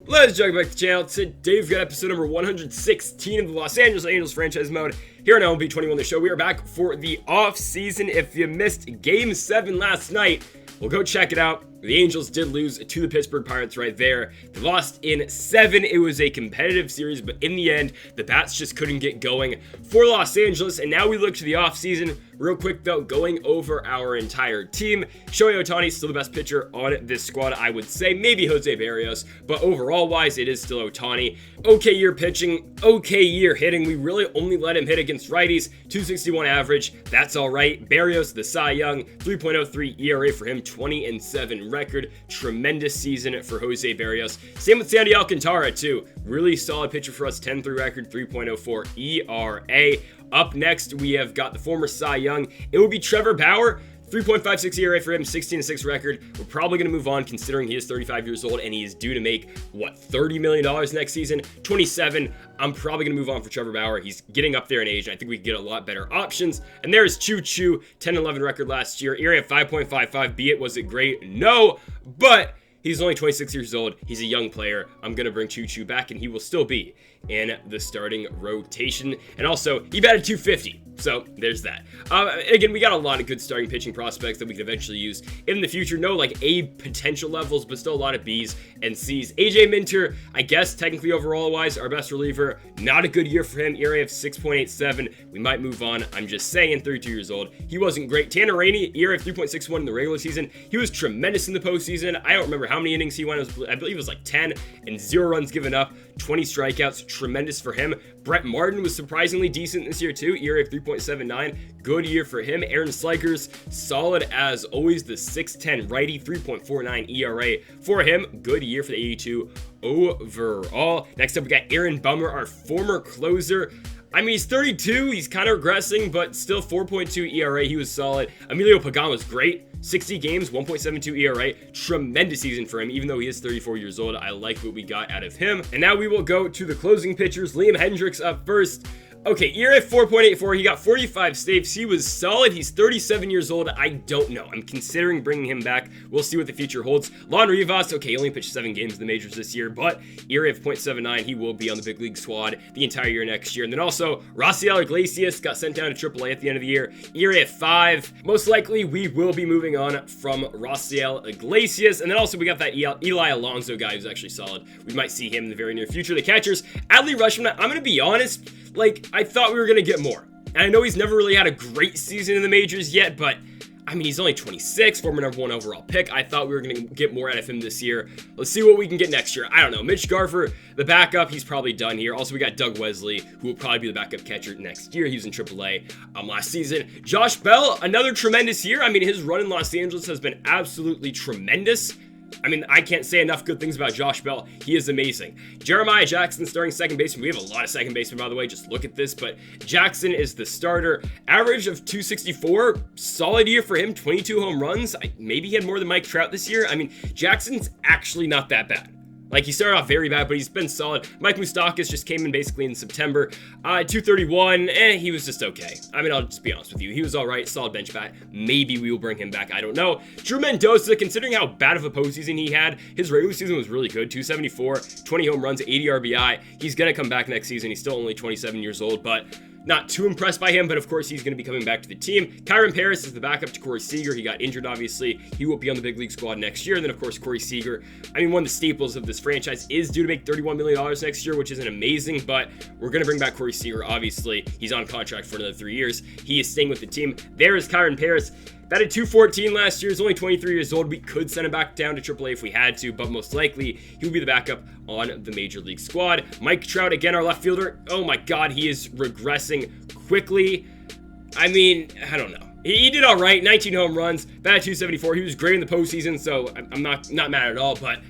Let's jump back to the channel. Today we've got episode number 116 of the Los Angeles Angels franchise mode here on MLB 21 The Show. We are back for the off season. If you missed Game 7 last night, well, go check it out. The Angels did lose to the Pittsburgh Pirates right there. They lost in 7. It was a competitive series, but in the end, the bats just couldn't get going for Los Angeles. And now we look to the offseason. Real quick, though, going over our entire team. Shohei Ohtani still the best pitcher on this squad, I would say. Maybe Jose Berrios, but overall-wise, it is still Ohtani. Okay year pitching, okay year hitting. We really only let him hit against righties. 261 average, that's all right. Berrios, the Cy Young, 3.03 ERA for him, 20-7 record. Tremendous season for Jose Berrios. Same with Sandy Alcantara, too. Really solid pitcher for us, 10-3 record, 3.04 ERA. Up next, we have got the former Cy Young. It would be Trevor Bauer. 3.56 ERA for him, 16-6 record. We're probably going to move on considering he is 35 years old and he is due to make, $30 million next season? 27. I'm probably going to move on for Trevor Bauer. He's getting up there in age, and I think we can get a lot better options. And there's Choo Choo, 10-11 record last year. ERA of 5.55. Be it, was it great? No, but he's only 26 years old. He's a young player. I'm going to bring Choo Choo back, and he will still be in the starting rotation. And also, he batted .250. So there's that. Again, we got a lot of good starting pitching prospects that we could eventually use in the future. No like A potential levels, but still a lot of B's and C's. AJ Minter, I guess technically overall wise, our best reliever. Not a good year for him. ERA of 6.87. We might move on. I'm just saying, 32 years old. He wasn't great. Tanner Rainey, ERA of 3.61 in the regular season. He was tremendous in the postseason. I don't remember how many innings he went. I believe it was like 10 and 0 runs given up. 20 strikeouts. Tremendous for him. Brett Martin was surprisingly decent this year too. ERA of 3.79. Good year for him. Aaron Slikers, solid as always. The 6'10 righty, 3.49 ERA for him. Good year for the 82 overall. Next up, we got Aaron Bummer, our former closer. I mean, he's 32. He's kind of regressing, but still 4.2 ERA. He was solid. Emilio Pagan was great. 60 games, 1.72 ERA. Tremendous season for him, even though he is 34 years old. I like what we got out of him. And now we will go to the closing pitchers. Liam Hendricks up first. Okay, ERA 4.84. He got 45 saves. He was solid. He's 37 years old. I don't know. I'm considering bringing him back. We'll see what the future holds. Lon Rivas, okay, he only pitched 7 games in the majors this year, but ERA of .79. He will be on the big league squad the entire year next year. And then also, Raciel Iglesias got sent down to AAA at the end of the year. ERA of 5. Most likely, we will be moving on from Raciel Iglesias. And then also, we got that Eli Alonso guy who's actually solid. We might see him in the very near future. The catchers, Adley Rutschman, I'm going to be honest, I thought we were going to get more. And I know he's never really had a great season in the majors yet, but I mean, he's only 26, former number 1 overall pick. I thought we were going to get more out of him this year. Let's see what we can get next year. I don't know. Mitch Garver, the backup, he's probably done here. Also, we got Doug Wesley, who will probably be the backup catcher next year. He was in AAA last season. Josh Bell, another tremendous year. I mean, his run in Los Angeles has been absolutely tremendous. I mean, I can't say enough good things about Josh Bell. He is amazing. Jeremiah Jackson starting second baseman. We have a lot of second basemen, by the way. Just look at this. But Jackson is the starter. Average of 264. Solid year for him. 22 home runs. Maybe he had more than Mike Trout this year. I mean, Jackson's actually not that bad. He started off very bad, but he's been solid. Mike Moustakas just came in basically in September. 231, he was just okay. I mean, I'll just be honest with you. He was all right, solid bench bat. Maybe we will bring him back. I don't know. Drew Mendoza, considering how bad of a postseason he had, his regular season was really good. 274, 20 home runs, 80 RBI. He's going to come back next season. He's still only 27 years old, but not too impressed by him, but of course he's going to be coming back to the team. Kyron Paris is the backup to Corey Seager. He got injured, obviously. He will be on the big league squad next year. And then, of course, Corey Seager, I mean, one of the staples of this franchise, is due to make $31 million next year, which isn't amazing, but we're going to bring back Corey Seager, obviously. He's on contract for another 3 years. He is staying with the team. There is Kyron Paris. Batted .214 last year. He's only 23 years old. We could send him back down to AAA if we had to, but most likely he will be the backup on the Major League squad. Mike Trout, again, our left fielder. Oh my God, he is regressing quickly. I mean, I don't know. He did all right. 19 home runs, batted .274. He was great in the postseason, so I'm not mad at all. But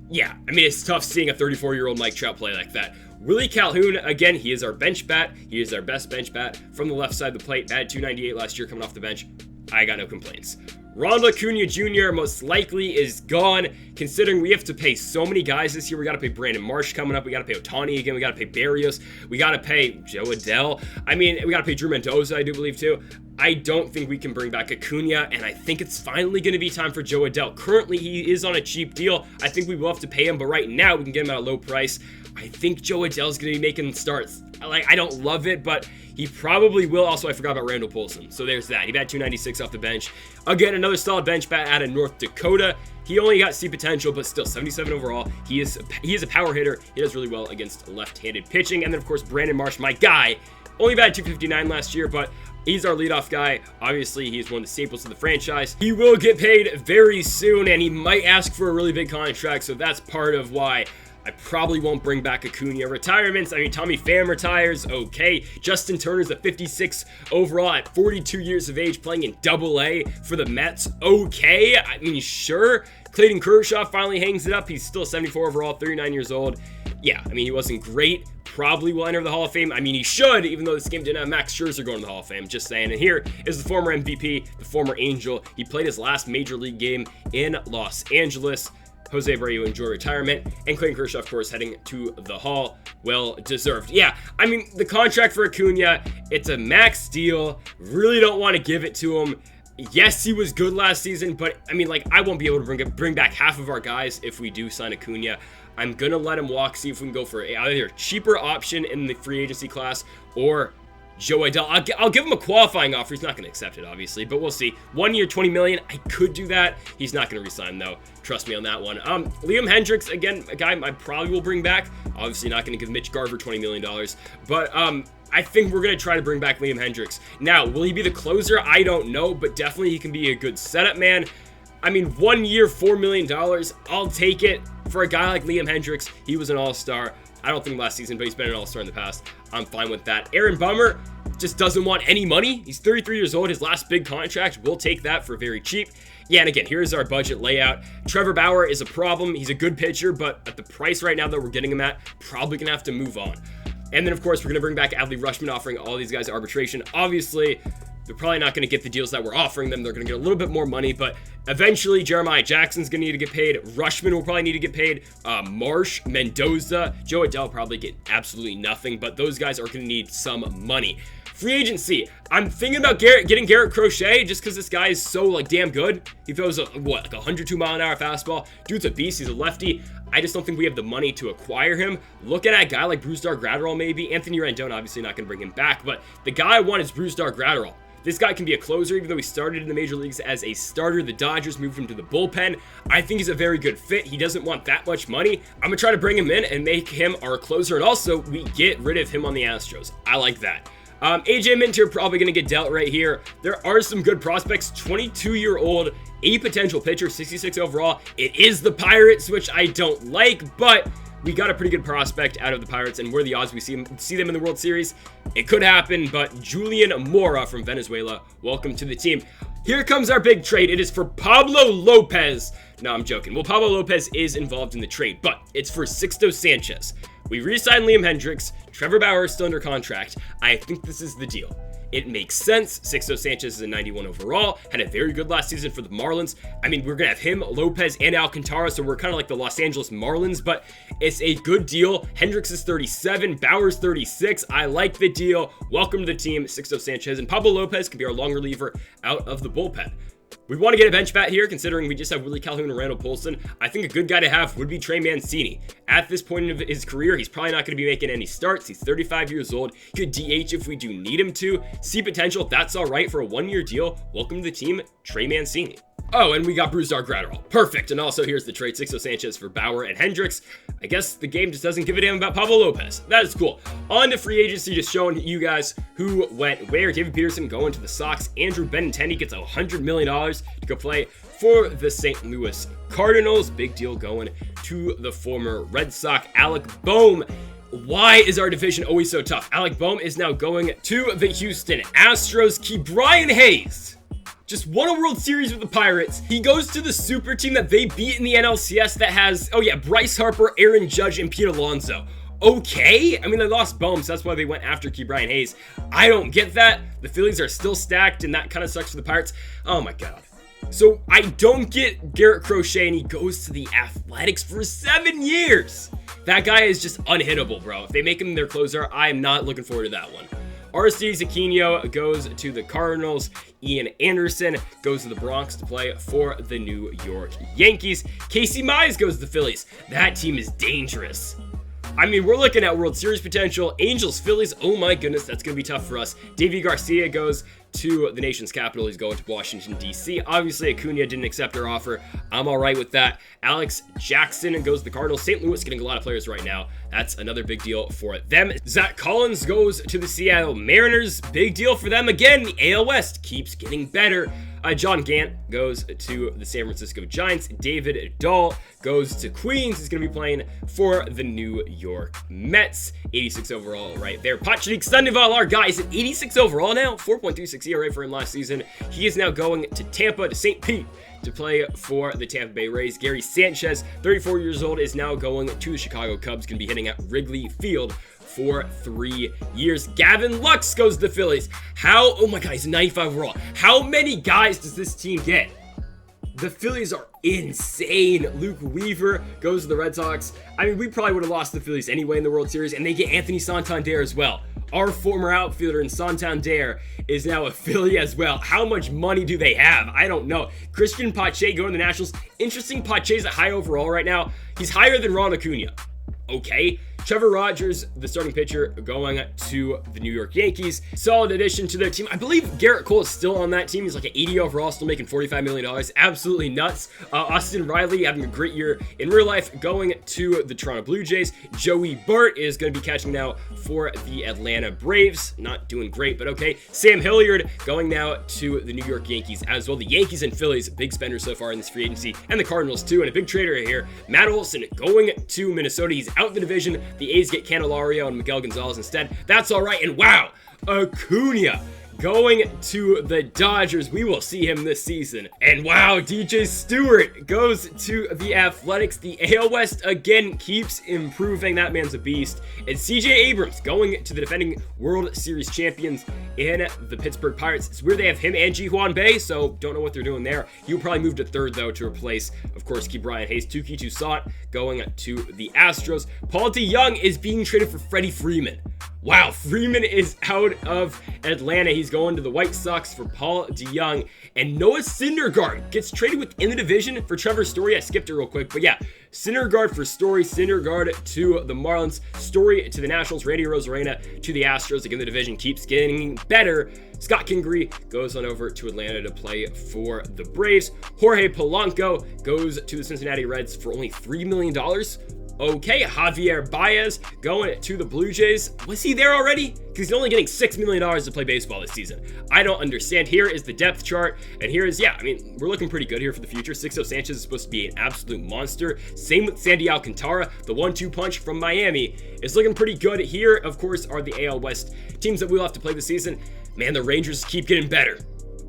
yeah, I mean, it's tough seeing a 34-year-old Mike Trout play like that. Willie Calhoun, again, he is our bench bat. He is our best bench bat from the left side of the plate. Batted .298 last year coming off the bench. I got no complaints. Ronald Acuna Jr. most likely is gone, considering we have to pay so many guys this year. We got to pay Brandon Marsh coming up. We got to pay Ohtani again. We got to pay Berrios. We got to pay Joe Adell. I mean, we got to pay Drew Mendoza, I do believe, too. I don't think we can bring back Acuna, and I think it's finally going to be time for Jo Adell. Currently, he is on a cheap deal. I think we will have to pay him, but right now we can get him at a low price. I think Jo Adell is going to be making starts. I don't love it, but he probably will. Also, I forgot about Randall Polson, so there's that. He batted 296 off the bench. Again, another solid bench bat out of North Dakota. He only got C potential, but still 77 overall. He is a power hitter. He does really well against left-handed pitching. And then, of course, Brandon Marsh, my guy, only batted 259 last year, but he's our leadoff guy. Obviously, he's one of the staples of the franchise. He will get paid very soon, and he might ask for a really big contract, so that's part of why I probably won't bring back Acuna. Retirements, I mean, Tommy Pham retires, okay. Justin Turner's a 56 overall at 42 years of age, playing in Double-A for the Mets, okay. I mean, sure. Clayton Kershaw finally hangs it up. He's still 74 overall, 39 years old. Yeah, I mean, he wasn't great. Probably will enter the Hall of Fame. I mean, he should, even though this game didn't have Max Scherzer going to the Hall of Fame. Just saying. And here is the former MVP, the former Angel. He played his last major league game in Los Angeles. Jose Abreu enjoy retirement, and Clayton Kershaw, of course, heading to the Hall. Well deserved. Yeah, I mean, the contract for Acuna, it's a max deal. Really don't want to give it to him. Yes, he was good last season, but I mean, like, I won't be able to bring back half of our guys if we do sign Acuna. I'm gonna let him walk, see if we can go for either a cheaper option in the free agency class or Jo Adell. I'll give him a qualifying offer. He's not going to accept it, obviously, but we'll see. 1 year, $20 million. I could do that. He's not going to resign, though. Trust me on that one. Liam Hendricks, again, a guy I probably will bring back. Obviously, not going to give Mitch Garver $20 million, but I think we're going to try to bring back Liam Hendricks. Now, will he be the closer? I don't know, but definitely he can be a good setup man. I mean, 1 year, $4 million. I'll take it for a guy like Liam Hendricks. He was an all-star. I don't think last season, but he's been an all-star in the past. I'm fine with that. Aaron Bummer just doesn't want any money. He's 33 years old. His last big contract. We'll take that for very cheap. Yeah, and again, here's our budget layout. Trevor Bauer is a problem. He's a good pitcher, but at the price right now that we're getting him at, probably going to have to move on. And then, of course, we're going to bring back Adley Rutschman, offering all these guys arbitration. Obviously, they're probably not going to get the deals that we're offering them. They're going to get a little bit more money, but eventually Jeremiah Jackson's going to need to get paid. Rutschman will probably need to get paid. Marsh, Mendoza, Jo Adell probably get absolutely nothing, but those guys are going to need some money. Free agency. I'm thinking about getting Garrett Crochet just because this guy is so damn good. He throws a 102-mile-an-hour fastball. Dude's a beast. He's a lefty. I just don't think we have the money to acquire him. Looking at a guy like Brusdar Graterol, maybe. Anthony Rendon, obviously not going to bring him back, but the guy I want is Brusdar Graterol. This guy can be a closer, even though he started in the major leagues as a starter. The Dodgers moved him to the bullpen. I think he's a very good fit. He doesn't want that much money. I'm going to try to bring him in and make him our closer, and also we get rid of him on the Astros. I like that. AJ Minter probably going to get dealt right here. There are some good prospects. 22-year-old, a potential pitcher, 66 overall. It is the Pirates, which I don't like, but we got a pretty good prospect out of the Pirates, and what are the odds we see them in the World Series? It could happen, but Julian Mora from Venezuela, welcome to the team. Here comes our big trade. It is for Pablo Lopez. No, I'm joking. Well, Pablo Lopez is involved in the trade, but it's for Sixto Sanchez. We re-signed Liam Hendricks. Trevor Bauer is still under contract. I think this is the deal. It makes sense. Sixto Sanchez is a 91 overall, had a very good last season for the Marlins. I mean, we're going to have him, Lopez, and Alcantara, so we're kind of like the Los Angeles Marlins, but it's a good deal. Hendricks is 37, Bauer's 36. I like the deal. Welcome to the team, Sixto Sanchez, and Pablo Lopez can be our long reliever out of the bullpen. We want to get a bench bat here, considering we just have Willie Calhoun and Randall Polson. I think a good guy to have would be Trey Mancini. At this point of his career, he's probably not going to be making any starts. He's 35 years old. He could DH if we do need him to. See potential. That's all right for a one-year deal. Welcome to the team, Trey Mancini. Oh, and we got Brusdar Graterol. Perfect. And also here's the trade, Sixto Sanchez for Bauer and Hendricks. I guess the game just doesn't give a damn about Pablo Lopez. That is cool. On to free agency, just showing you guys who went where. David Peterson going to the Sox. Andrew Benintendi gets $100 million to go play for the St. Louis Cardinals. Big deal going to the former Red Sox. Alec Boehm. Why is our division always so tough? Alec Boehm is now going to the Houston Astros. Ke'Bryan Hayes just won a World Series with the Pirates. He goes to the super team that they beat in the NLCS that has, Bryce Harper, Aaron Judge, and Pete Alonso. Okay, I mean, they lost Boehm, so that's why they went after Ke'Bryan Hayes. I don't get that. The Phillies are still stacked, and that kind of sucks for the Pirates. Oh my God. So I don't get Garrett Crochet, and he goes to the Athletics for 7 years. That guy is just unhittable, bro. If they make him their closer, I am not looking forward to that one. Aristides Aquino goes to the Cardinals. Ian Anderson goes to the Bronx to play for the New York Yankees. Casey Mize goes to the Phillies. That team is dangerous. I mean, we're looking at World Series potential. Angels, Phillies, oh my goodness, that's going to be tough for us. Davey Garcia goes to the nation's capital. He's going to Washington, D.C. Obviously, Acuna didn't accept our offer. I'm all right with that. Alex Jackson goes to the Cardinals. St. Louis getting a lot of players right now. That's another big deal for them. Zach Collins goes to the Seattle Mariners. Big deal for them again. The AL West keeps getting better. John Gant goes to the San Francisco Giants. David Dahl goes to Queens. He's going to be playing for the New York Mets. 86 overall right there. Patrick Sandoval, our guy, is at 86 overall now. 4.36 ERA for him last season. He is now going to Tampa, to St. Pete, to play for the Tampa Bay Rays. Gary Sanchez, 34 years old, is now going to the Chicago Cubs. Going to be hitting at Wrigley Field for 3 years. Gavin Lux goes to the Phillies. Oh my God, he's 95 overall. How many guys does this team get? The Phillies are insane. Luke Weaver goes to the Red Sox. I mean, we probably would have lost the Phillies anyway in the World Series, and they get Anthony Santander as well. Our former outfielder in Santander is now a Philly as well. How much money do they have? I don't know. Christian Pache going to the Nationals. Interesting, Pache's at high overall right now. He's higher than Ron Acuna. Okay. Trevor Rogers, the starting pitcher, going to the New York Yankees. Solid addition to their team. I believe Garrett Cole is still on that team. He's like an 80 overall, still making $45 million. Absolutely nuts. Austin Riley having a great year in real life, going to the Toronto Blue Jays. Joey Bart is going to be catching now for the Atlanta Braves. Not doing great, but okay. Sam Hilliard going now to the New York Yankees as well. The Yankees and Phillies, big spenders so far in this free agency, and the Cardinals too, and a big trader here. Matt Olson going to Minnesota. He's out in the division. The A's get Candelario and Miguel Gonzalez instead. That's all right. And wow, Acuna going to the Dodgers. We will see him this season. And wow, DJ Stewart goes to the Athletics. The AL West again keeps improving. That man's a beast. And CJ Abrams going to the defending World Series champions in the Pittsburgh Pirates. It's weird they have him and Ji-Hwan Bae, so don't know what they're doing there. He'll probably move to third, though, to replace, of course, Ke'Bryan Hayes. Touki Toussaint going to the Astros. Paul DeJong is being traded for Freddie Freeman. Wow, Freeman is out of Atlanta. He's going to the White Sox for Paul DeJong. And Noah Syndergaard gets traded within the division for Trevor Story. I skipped it real quick, but yeah, Syndergaard for Story. Syndergaard to the Marlins. Story to the Nationals. Randy Arozarena to the Astros. Again, the division keeps getting better. Scott Kingery goes on over to Atlanta to play for the Braves. Jorge Polanco goes to the Cincinnati Reds for only $3 million. Okay, Javier Baez going to the Blue Jays. Was he there already? Because he's only getting $6 million to play baseball this season. I don't understand. Here is the depth chart. And here is, yeah, I mean, we're looking pretty good here for the future. Sixto Sanchez is supposed to be an absolute monster. Same with Sandy Alcantara. The 1-2 punch from Miami is looking pretty good. Here, of course, are the AL West teams that we'll have to play this season. Man, the Rangers keep getting better.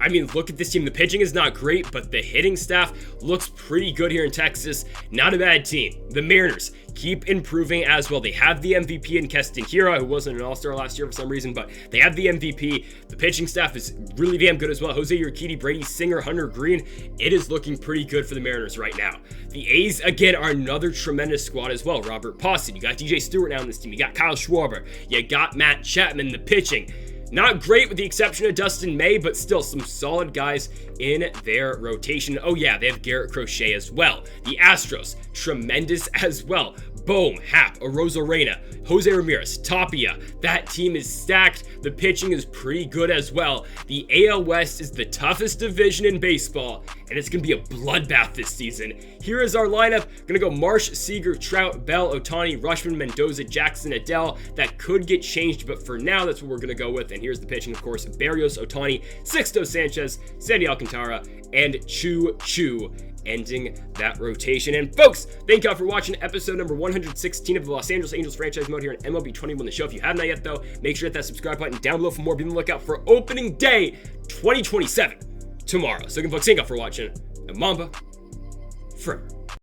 I mean, look at this team. The pitching is not great, but the hitting staff looks pretty good here in Texas. Not a bad team. The Mariners keep improving as well. They have the MVP in Keston Hiura, who wasn't an all-star last year for some reason, but they have the MVP. The pitching staff is really damn good as well. Jose Urquidy, Brady Singer, Hunter Green. It is looking pretty good for the Mariners right now. The A's, again, are another tremendous squad as well. Robert Poston, you got DJ Stewart now on this team. You got Kyle Schwarber. You got Matt Chapman, the pitching. Not great with the exception of Dustin May, but still some solid guys in their rotation. Oh yeah, they have Garrett Crochet as well. The Astros, tremendous as well. Bohm, Happ, Arozarena, Jose Ramirez, Tapia. That team is stacked. The pitching is pretty good as well. The AL West is the toughest division in baseball, and it's going to be a bloodbath this season. Here is our lineup. Going to go Marsh, Seager, Trout, Bell, Ohtani, Rushman, Mendoza, Jackson, Adele. That could get changed, but for now, that's what we're going to go with. And here's the pitching, of course. Barrios, Ohtani, Sixto Sanchez, Sandy Alcantara, and Choo Choo ending that rotation. And folks, thank y'all for watching episode number 116 of the Los Angeles Angels franchise mode here in MLB 21 the show. If you have not yet though, make sure to hit that subscribe button down below for more. Be on the lookout for opening day 2027 tomorrow. So again folks, thank y'all for watching, and Mamba forever.